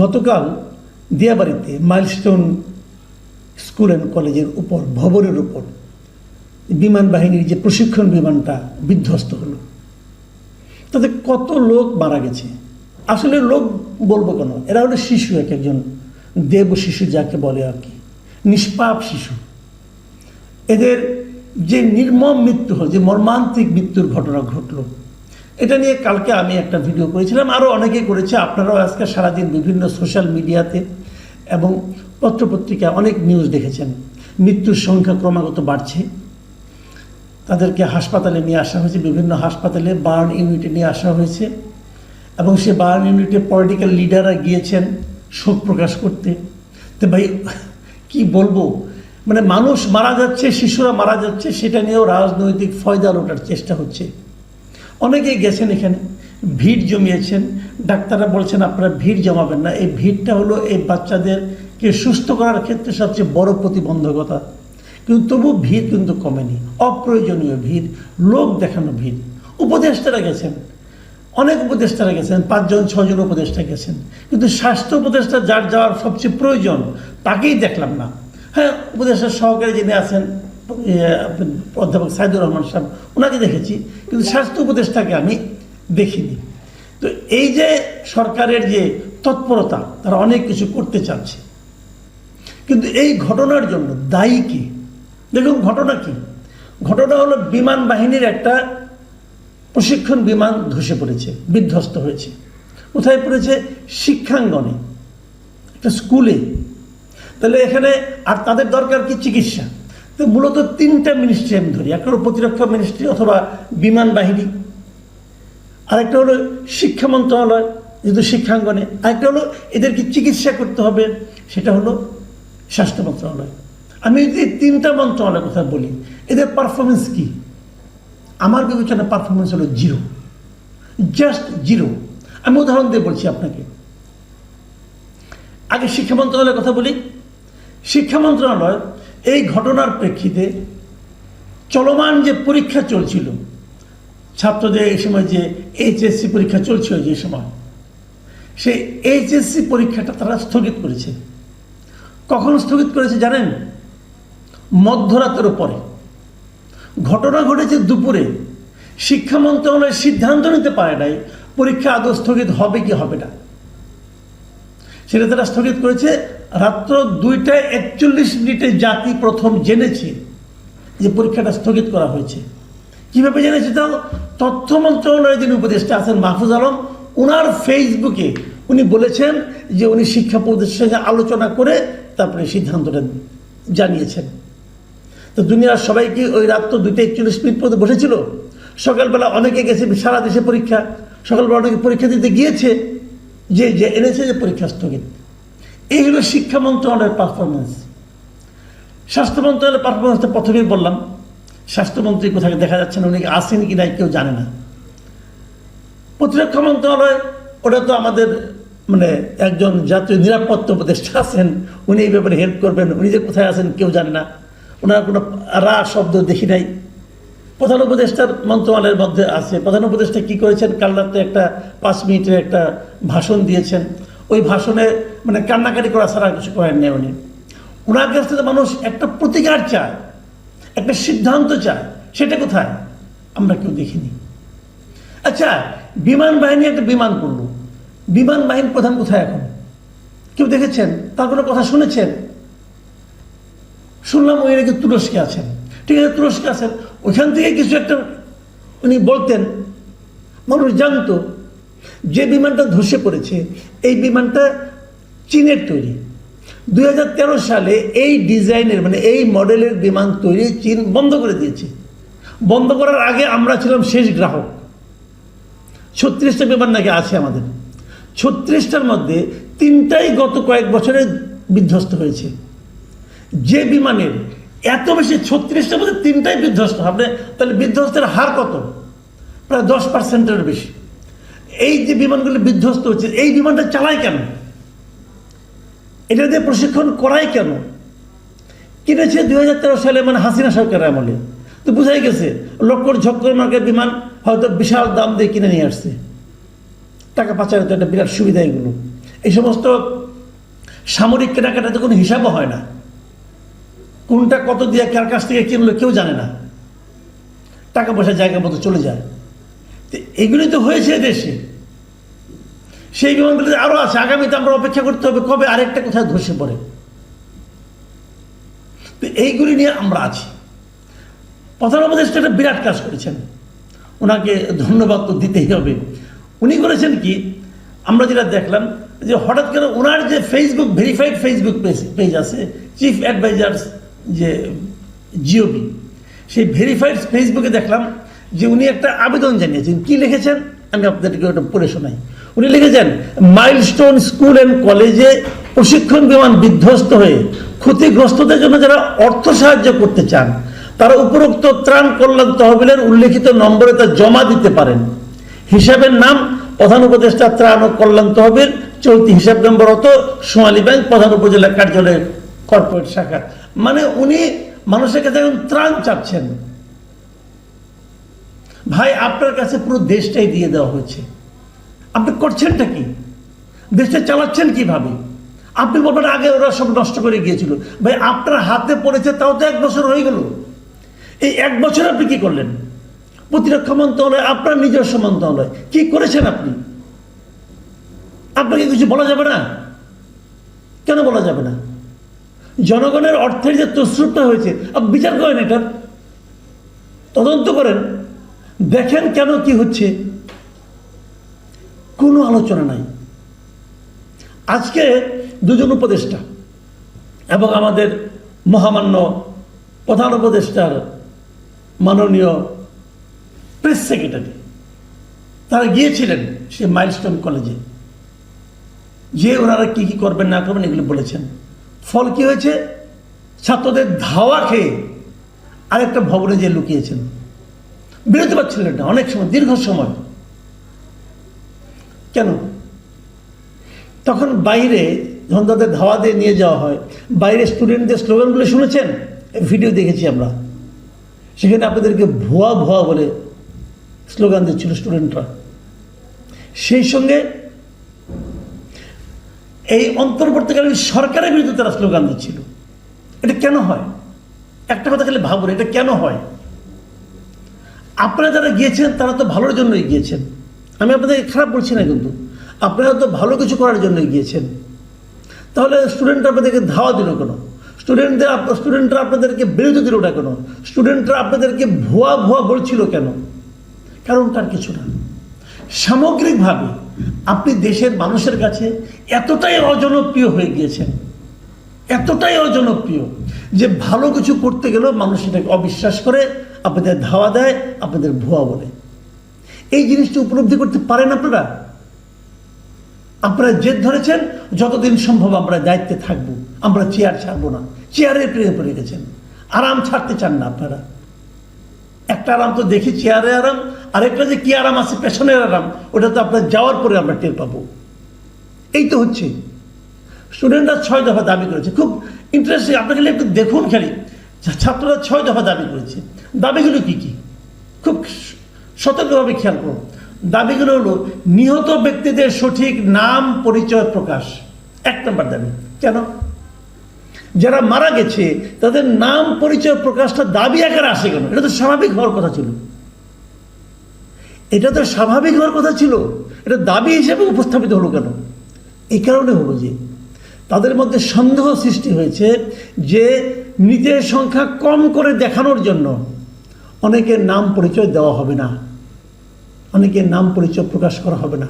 গতকাল দিয়াবাড়িতে milestone school and কলেজের উপর ভবনের উপর বিমান বাহিনীর যে প্রশিক্ষণ বিমানটা বিধ্বস্ত হলো, তাতে কত লোক মারা গেছে। আসলে লোক বলবো কেন, এরা হলো শিশু, এক একজন দেব শিশু যাকে বলে আর কি, নিষ্পাপ শিশু। এদের যে নির্মম মৃত্যু হল, যে মর্মান্তিক মৃত্যুর ঘটনা ঘটলো, এটা নিয়ে কালকে আমি একটা ভিডিও করেছিলাম, আরও অনেকে করেছে। আপনারাও আজকে সারাদিন বিভিন্ন সোশ্যাল মিডিয়াতে এবং পত্রপত্রিকায় অনেক নিউজ দেখেছেন। মৃত্যুর সংখ্যা ক্রমাগত বাড়ছে। তাদেরকে হাসপাতালে নিয়ে আসা হয়েছে, বিভিন্ন হাসপাতালে বার্ন ইউনিটে নিয়ে আসা হয়েছে, এবং সে বার্ন ইউনিটে পলিটিক্যাল লিডাররা গিয়েছেন শোক প্রকাশ করতে। তো ভাই কি বলবো, মানে মানুষ মারা যাচ্ছে, শিশুরা মারা যাচ্ছে, সেটা নিয়েও রাজনৈতিক ফয়দা লোটার চেষ্টা হচ্ছে। অনেকেই গেছেন, এখানে ভিড় জমিয়েছেন। ডাক্তাররা বলছেন আপনারা ভিড় জমাবেন না। এই ভিড়টা হলো এই বাচ্চাদেরকে সুস্থ করার ক্ষেত্রে সবচেয়ে বড় প্রতিবন্ধকতা। কিন্তু তবু ভিড় কিন্তু কমেনি, অপ্রয়োজনীয় ভিড়, লোক দেখানো ভিড়। উপদেষ্টারা গেছেন, অনেক উপদেষ্টারা গেছেন, 5-6 জন উপদেষ্টা গেছেন, কিন্তু স্বাস্থ্য উপদেষ্টা যার যাওয়ার সবচেয়ে প্রয়োজন তাকেই দেখলাম না। হ্যাঁ, উপদেষ্টার সহকারী যিনি আছেন অধ্যাপক সাইদুর রহমান সাহেব, ওনাকে দেখেছি, কিন্তু স্বাস্থ্য উপদেষ্টাকে আমি দেখিনি। তো এই যে সরকারের যে তৎপরতা, তারা অনেক কিছু করতে চাচ্ছে, কিন্তু এই ঘটনার জন্য দায়ী কি? দেখুন ঘটনা কি, ঘটনা হলো বিমান বাহিনীর একটা প্রশিক্ষণ বিমান ধসে পড়েছে, বিধ্বস্ত হয়েছে। কোথায় পড়েছে? শিক্ষাঙ্গনে, একটা স্কুলে। তাহলে এখানে আর তাদের দরকার কি? চিকিৎসা। তো মূলত 3টা মিনিস্ট্রি আমি ধরি, একটা হলো প্রতিরক্ষা মিনিস্ট্রি অথবা বিমান বাহিনী, আরেকটা হলো শিক্ষা মন্ত্রণালয় যেহেতু শিক্ষাঙ্গনে, আরেকটা হলো এদেরকে চিকিৎসা করতে হবে, সেটা হলো স্বাস্থ্য মন্ত্রণালয়। আমি যদি 3টা মন্ত্রণালয়ের কথা বলি, এদের পারফরমেন্স কি? আমার বিবেচনায় পারফরমেন্স হলো জিরো, জাস্ট জিরো। আমি উদাহরণ দিয়ে বলছি আপনাকে। আগে শিক্ষা মন্ত্রণালয়ের কথা বলি। শিক্ষা মন্ত্রণালয় এই ঘটনার প্রেক্ষিতে চলমান যে পরীক্ষা চলছিল, ছাত্রদের এই সময় যে এইচএসসি পরীক্ষা চলছিল, যে সময় সেই এইচএসসি পরীক্ষাটা তারা স্থগিত করেছে। কখন স্থগিত করেছে জানেন? মধ্যরাতের পরে। ঘটনা ঘটেছে দুপুরে। শিক্ষা মন্ত্রণালয় সিদ্ধান্ত নিতে পারে নাই পরীক্ষা আদৌ স্থগিত হবে কি হবে না। সেটা তারা স্থগিত করেছে রাত্র 2:41 জাতি প্রথম জেনেছে যে পরীক্ষাটা স্থগিত করা হয়েছে। কিভাবে জেনেছে? তাও তথ্য মন্ত্রণালয়ের যিনি উপদেষ্টা আছেন মাহফুজ আলম, ওনার ফেসবুকে উনি বলেছেন যে উনি শিক্ষা উপদেষ্টার সঙ্গে আলোচনা করে তারপরে সিদ্ধান্তটা জানিয়েছেন। তো দুনিয়ার সবাই কি ওই রাত্র 2:41 পর্যন্ত বসেছিল? সকালবেলা অনেকে গেছে, সারা দেশে পরীক্ষা, সকালবেলা অনেকে পরীক্ষা দিতে গিয়েছে, যে এনেছে যে পরীক্ষা স্থগিত। এই হলো শিক্ষা মন্ত্রণালয়ের পারফরমেন্স। স্বাস্থ্য মন্ত্রণালয়ের পারফরমেন্সটা প্রথমেই বললাম। স্বাস্থ্যমন্ত্রী কোথায় দেখা যাচ্ছে না, উনি আসেন কি নাই কেউ জানে না। প্রতিরক্ষা মন্ত্রণালয়, ওটা তো আমাদের মানে একজন জাতীয় নিরাপত্তা উপদেষ্টা আছেন, উনি এই ব্যাপারে হেল্প করবেন, উনি যে কোথায় আছেন কেউ জানে না, ওনার কোনো রা শব্দ দেখি নাই। প্রধান উপদেষ্টার মন্ত্রণালয়ের মধ্যে আছে। প্রধান উপদেষ্টা কি করেছেন? কাল রাতে একটা 5 মিনিটের একটা ভাষণ দিয়েছেন। ওই ভাষণে মানে কান্নাকাটি করা ছাড়া কিছু করেন নেই উনি। ওনার কাছ থেকে মানুষ একটা প্রতিকার চায়, একটা সিদ্ধান্ত চায়, সেটা কোথায়? আমরা কেউ দেখিনি। আচ্ছা, বিমান বাহিনী একটা বিমান করলো, বিমান বাহিনীর প্রধান কোথায় এখন? কেউ দেখেছেন? তার কোনো কথা শুনেছেন? শুনলাম উনি নাকি তুরস্কে আছেন। ঠিক আছে, তুরস্কে আছেন, ওইখান থেকে কিছু একটা উনি বলতেন, মানুষ জানতো যে বিমানটা ধসে পড়েছে এই বিমানটা চীনের তৈরি। 2013 সালে এই ডিজাইনের মানে এই মডেলের বিমান তৈরি চীন বন্ধ করে দিয়েছে। বন্ধ করার আগে আমরা ছিলাম শেষ গ্রাহক। 36টা বিমান নাকি আছে আমাদের। 36টার মধ্যে 3টাই গত কয়েক বছরে বিধ্বস্ত হয়েছে। যে বিমানের এত বেশি, 36টার মধ্যে 3টাই বিধ্বস্ত হবে, তাহলে বিধ্বস্তের হার কত? প্রায় 10%-এর বেশি। এই যে বিমানগুলো বিধ্বস্ত হচ্ছে, এই বিমানটা চালায় কেন? এটা দিয়ে প্রশিক্ষণ করায় কেন? কিনেছে 2013 সালে, মানে হাসিনা সরকারের আমলে। তো বোঝাই গেছে লক্কর ঝক্কর মার্কের বিমান হয়তো বিশাল দাম দিয়ে কিনে নিয়ে আসছে। টাকা পাচারের তো একটা বিরাট সুবিধা এগুলো। এই সমস্ত সামরিক কেনাকাটাতে কোনো হিসাবও হয় না, কোনটা কত দিয়ে কার কাছ থেকে কিনলো কেউ জানে না, টাকা পয়সা জায়গা মতো চলে যায়। তো এগুলি তো হয়েছে দেশে, সেই বিমানগুলি আরও আছে, আগামীতে আমরা অপেক্ষা করতে হবে কবে আরেকটা কোথায় ধসে পড়ে। তো এইগুলি নিয়ে আমরা আছি। প্রধান উপদেষ্টা একটা বিরাট কাজ করেছেন, ওনাকে ধন্যবাদ তো দিতেই হবে। উনি করেছেন কি, আমরা যেটা দেখলাম যে হঠাৎ করে ওনার যে ফেসবুক ভেরিফাইড ফেসবুক পেজ আছে, চিফ অ্যাডভাইজার যে জিওবি, সেই ভেরিফাইড ফেসবুকে দেখলাম যে উনি একটা আবেদন জানিয়েছেন। কি লিখেছেন আমি আপনাদেরকে ওটা পড়ে শোনাই। উনি লিখেছেন, মাইলস্টোন স্কুল অ্যান্ড কলেজে প্রশিক্ষণ বিমান বিধ্বস্ত হয়ে ক্ষতিগ্রস্তদের জন্য যারা অর্থ সাহায্য করতে চান তারা উপরোক্ত ত্রাণ কল্যাণ তহবিলের উল্লেখিত নম্বরে তা জমা দিতে পারেন। হিসাবের নাম প্রধান উপদেষ্টা ত্রাণ ও কল্যাণ তহবিল, চলতি হিসাব নম্বর অত, সোনালী ব্যাংক, প্রধান উপজেলা কার্যালয়ের কর্পোরেট শাখা। মানে উনি মানুষের কাছে এখন ত্রাণ চাচ্ছেন। ভাই, আপনার কাছে পুরো দেশটাই দিয়ে দেওয়া হয়েছে, আপনি করছেনটা কি? দেশটা চালাচ্ছেন কিভাবে? আপনি বলবেন আগে ওরা সব নষ্ট করে গিয়েছিল। ভাই, আপনার হাতে পড়েছে তাও তো 1 বছর হয়ে গেল। এই 1 বছর আপনি কি করলেন? প্রতিরক্ষা মন্ত্রণালয় আপনার নিজস্ব মন্ত্রণালয়, কি করেছেন আপনি? আপনাকে কিছু বলা যাবে না? কেন বলা যাবে না? জনগণের অর্থের যে তসরুপটা হয়েছে আপনি বিচার করেন, এটার তদন্ত করেন, দেখেন কেন কি হচ্ছে। কোনো আলোচনা নাই। আজকে দুজন উপদেষ্টা এবং আমাদের মহামান্য প্রধান উপদেষ্টার মাননীয় প্রেস সেক্রেটারি তারা গিয়েছিলেন সে মাইলস্টোন কলেজে, যে ওনারা কি কি করবেন না করবেন এগুলো বলেছেন। ফল কি হয়েছে? ছাত্রদের ধাওয়া খেয়ে আরেকটা ভবনে যে লুকিয়েছেন, বেরোতে পারছিলেন না অনেক সময়, দীর্ঘ সময়। কেন? তখন বাইরে যখন তাদের ধাওয়া দিয়ে নিয়ে যাওয়া হয়, বাইরে স্টুডেন্টদের স্লোগানগুলো শুনেছেন, ভিডিও দেখেছি আমরা, সেখানে আপনাদেরকে ভুয়া ভুয়া বলে স্লোগান দিচ্ছিল স্টুডেন্টরা। সেই সঙ্গে এই অন্তর্বর্তীকালীন সরকারের বিরুদ্ধে তারা স্লোগান দিচ্ছিল। এটা কেন হয়? একটা কথা খালি ভাবুন, এটা কেন হয়? আপনারা যারা গিয়েছেন তারা তো ভালোর জন্যই গিয়েছেন, আমি আপনাদের খারাপ বলছি না, কিন্তু আপনারা তো ভালো কিছু করার জন্যই গিয়েছেন। তাহলে স্টুডেন্টরা আপনাদেরকে ধাওয়া দিল কেন? স্টুডেন্টরা আপনাদেরকে বিরোধী দিল না কেন? স্টুডেন্টরা আপনাদেরকে ভুয়া ভুয়া বলছিল কেন? কারণটার কিছু না। সামগ্রিকভাবে আপনি দেশের মানুষের কাছে এতটাই অজনপ্রিয় হয়ে গিয়েছেন, এতটাই অজনপ্রিয় যে ভালো কিছু করতে গেলেও মানুষ এটাকে অবিশ্বাস করে, আপনাদের ধাওয়া দেয়, আপনাদের ভুয়া বলে। এই জিনিসটা উপলব্ধি করতে পারেন আপনারা? আপনারা জেদ ধরেছেন যতদিন সম্ভব আমরা দায়িত্বে থাকবো, আমরা চেয়ার ছাড়বো না, চেয়ারের প্রেমে পড়ে গেছেন, আরাম ছাড়তে চান না আপনারা। একটা আরাম তো দেখি চেয়ারে আরাম, আরেকটা যে কি আরাম আছে পেছনের আরাম, ওটা তো আপনার যাওয়ার পরে আমরা টের পাবো। এই তো হচ্ছে। স্টুডেন্টরা 6 দফা দাবি করেছে, খুব ইন্টারেস্টিং, আপনাকে একটু দেখুন খালি। ছাত্ররা 6 দফা দাবি করেছে। দাবিগুলো কি কি খুব সতর্কভাবে খেয়াল করুন। দাবিগুলো হলো নিহত ব্যক্তিদের সঠিক নাম পরিচয় প্রকাশ, 1 নম্বর দাবি। কেন? যারা মারা গেছে তাদের নাম পরিচয় প্রকাশটা দাবি আকারে আসে কেন? এটা তো স্বাভাবিক হওয়ার কথা ছিল, এটা তো স্বাভাবিক হওয়ার কথা ছিল, এটা দাবি হিসেবে উপস্থাপিত হলো কেন? এই কারণে হলো যে তাদের মধ্যে সন্দেহ সৃষ্টি হয়েছে যে মৃতের সংখ্যা কম করে দেখানোর জন্য অনেকের নাম পরিচয় দেওয়া হবে না, অনেকের নাম পরিচয় প্রকাশ করা হবে না।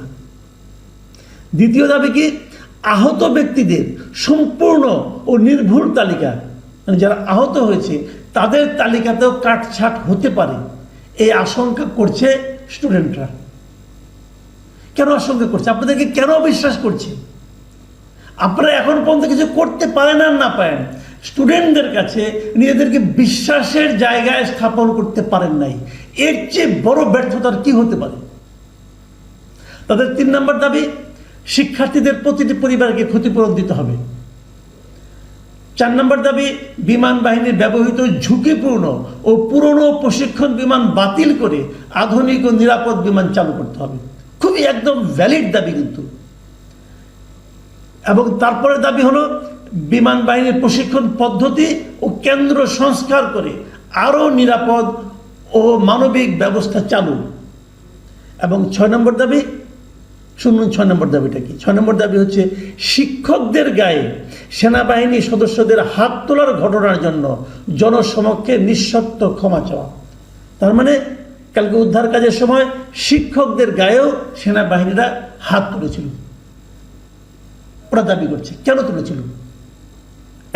দ্বিতীয় দাবি কি? আহত ব্যক্তিদের সম্পূর্ণ ও নির্ভুল তালিকা, মানে যারা আহত হয়েছে তাদের তালিকাতেও কাটছাট হতে পারে, এই আশঙ্কা করছে স্টুডেন্টরা। কেন আশঙ্কা করছে? আপনাদেরকে কেন বিশ্বাস করছে? আপনারা এখন পর্যন্ত কিছু করতে পারেন আর না পারেন, স্টুডেন্টদের কাছে নিজেদেরকে বিশ্বাসের জায়গায় স্থাপন করতে পারেন নাই। এর চেয়ে বড় ব্যর্থতার কি হতে পারে? তাদের 3 নম্বর দাবি, শিক্ষার্থীদের প্রতিটি পরিবারকে ক্ষতিপূরণ দিতে হবে। 4 নম্বর দাবি, বিমান বাহিনীর ব্যবহৃত ঝুঁকিপূর্ণ ও পুরনো প্রশিক্ষণ বিমান বাতিল করে আধুনিক ও নিরাপদ বিমান চালু করতে হবে। খুবই একদম ভ্যালিড দাবি। কিন্তু এবং তারপরে দাবি হলো বিমান বাহিনীর প্রশিক্ষণ পদ্ধতি ও কেন্দ্র সংস্কার করে আরও নিরাপদ ও মানবিক ব্যবস্থা চালু। এবং 6 নম্বর দাবি, শুনুন 6 নম্বর দাবিটা কি। 6 নম্বর দাবি হচ্ছে শিক্ষকদের গায়ে সেনাবাহিনী সদস্যদের হাত তোলার ঘটনার জন্য জনসমক্ষে নিঃশর্ত ক্ষমা চাওয়া। তার মানে কালকে উদ্ধার কাজের সময় শিক্ষকদের গায়েও সেনাবাহিনীরা হাত তুলেছিল। ওরা দাবি করছে কেন তুলেছিল?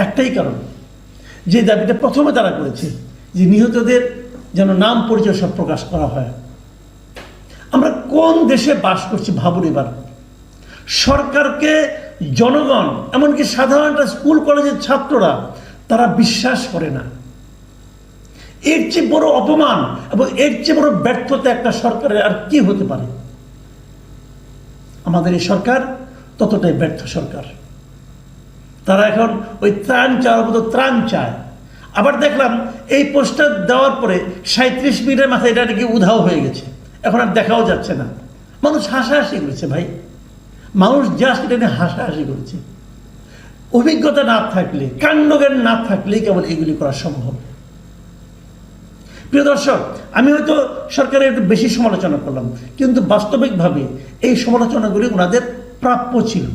একটাই কারণ, যে দাবিটা প্রথমে তারা করেছে যে নিহতদের যেন নাম পরিচয় সব প্রকাশ করা হয়। আমরা কোন দেশে বাস করছি ভাবুন এবার। সরকারকে জনগণ, এমনকি সাধারণ স্কুল কলেজের ছাত্ররা, তারা বিশ্বাস করে না। এর চেয়ে বড় অপমান এবং এর চেয়ে বড় ব্যর্থতা একটা সরকারের আর কি হতে পারে? আমাদের এই সরকার ততটাই ব্যর্থ সরকার। তারা এখন ওই ত্রাণ চাওয়ার মতো ত্রাণ চায়। আবার দেখলাম এই পোস্টার দেওয়ার পরে 37 মিনিটের মাথায় এটা নাকি উধাও হয়ে গেছে, এখন আর দেখাও যাচ্ছে না। মানুষ হাসাহাসি করেছে ভাই, মানুষ জাস্ট এটা নিয়ে হাসাহাসি করেছে। অভিজ্ঞতা না থাকলে, কাণ্ডজ্ঞান না থাকলেই কেবল এগুলি করা সম্ভব। প্রিয় দর্শক, আমি হয়তো সরকারের একটু বেশি সমালোচনা করলাম, কিন্তু বাস্তবিকভাবে এই সমালোচনাগুলি ওনাদের প্রাপ্য ছিল।